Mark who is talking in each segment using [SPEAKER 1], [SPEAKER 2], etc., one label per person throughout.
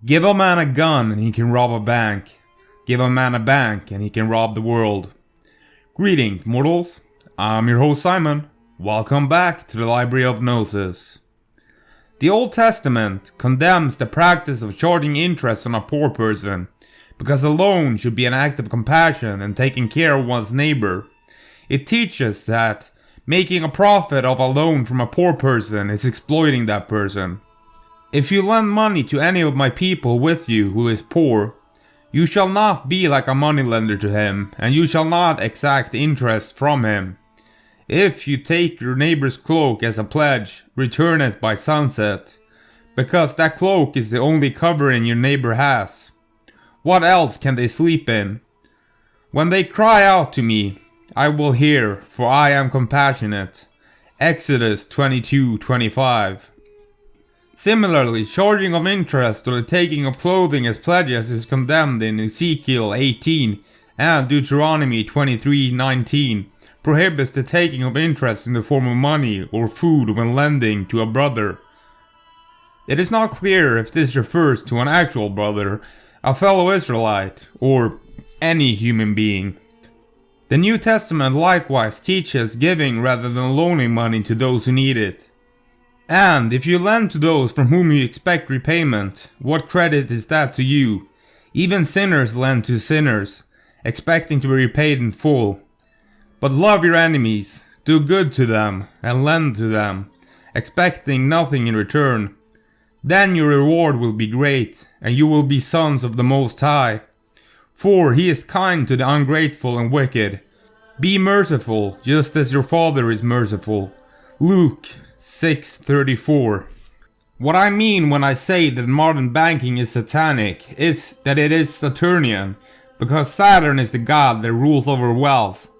[SPEAKER 1] Give a man a gun and he can rob a bank. Give a man a bank and he can rob the world. Greetings, mortals. I'm your host Simon. Welcome back to the Library of Gnosis. The Old Testament condemns the practice of charging interest on a poor person, because a loan should be an act of compassion and taking care of one's neighbor. It teaches that making a profit of a loan from a poor person is exploiting that person. If you lend money to any of my people with you who is poor, you shall not be like a moneylender to him, and you shall not exact interest from him. If you take your neighbor's cloak as a pledge, return it by sunset, because that cloak is the only covering your neighbor has. What else can they sleep in? When they cry out to me, I will hear, for I am compassionate. Exodus 22:25. Similarly, charging of interest or the taking of clothing as pledges is condemned in Ezekiel 18, and Deuteronomy 23:19 prohibits the taking of interest in the form of money or food when lending to a brother. It is not clear if this refers to an actual brother, a fellow Israelite, or any human being. The New Testament likewise teaches giving rather than loaning money to those who need it. And if you lend to those from whom you expect repayment, what credit is that to you? Even sinners lend to sinners, expecting to be repaid in full. But love your enemies, do good to them, and lend to them, expecting nothing in return. Then your reward will be great, and you will be sons of the Most High. For he is kind to the ungrateful and wicked. Be merciful, just as your Father is merciful. Luke 6:34. What I mean when I say that modern banking is satanic is that it is Saturnian, because Saturn is the god that rules over wealth.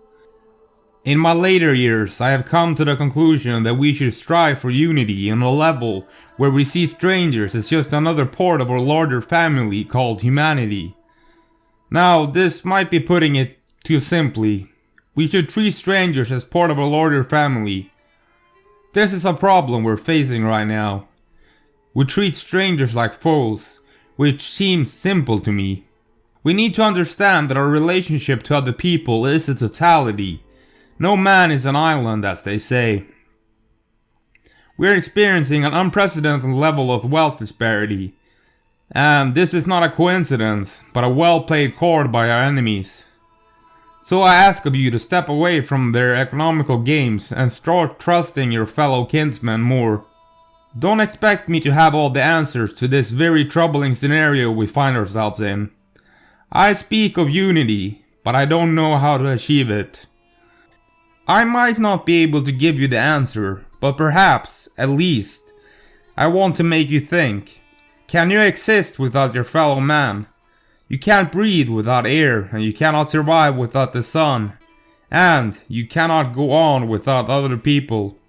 [SPEAKER 1] In my later years, I have come to the conclusion that we should strive for unity on a level where we see strangers as just another part of our larger family called humanity. Now, this might be putting it too simply. We should treat strangers as part of our larger family. This is a problem we're facing right now. We treat strangers like foes, which seems simple to me. We need to understand that our relationship to other people is a totality. No man is an island, as they say. We're experiencing an unprecedented level of wealth disparity. And this is not a coincidence, but a well-played card by our enemies. So I ask of you to step away from their economical games and start trusting your fellow kinsmen more. Don't expect me to have all the answers to this very troubling scenario we find ourselves in. I speak of unity, but I don't know how to achieve it. I might not be able to give you the answer, but perhaps, at least, I want to make you think. Can you exist without your fellow man? You can't breathe without air, and you cannot survive without the sun. And you cannot go on without other people.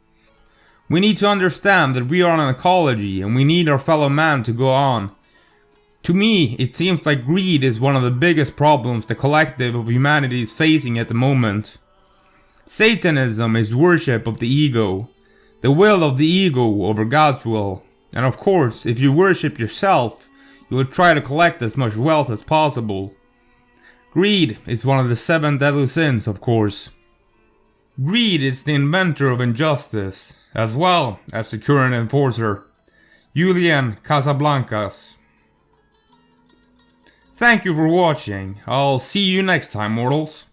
[SPEAKER 1] We need to understand that we are an ecology, and we need our fellow man to go on. To me, it seems like greed is one of the biggest problems the collective of humanity is facing at the moment. Satanism is worship of the ego, the will of the ego over God's will. And of course, if you worship yourself, you will try to collect as much wealth as possible. Greed is one of the 7 deadly sins, of course. Greed is the inventor of injustice, as well as the current enforcer. Julian Casablancas. Thank you for watching. I'll see you next time, mortals.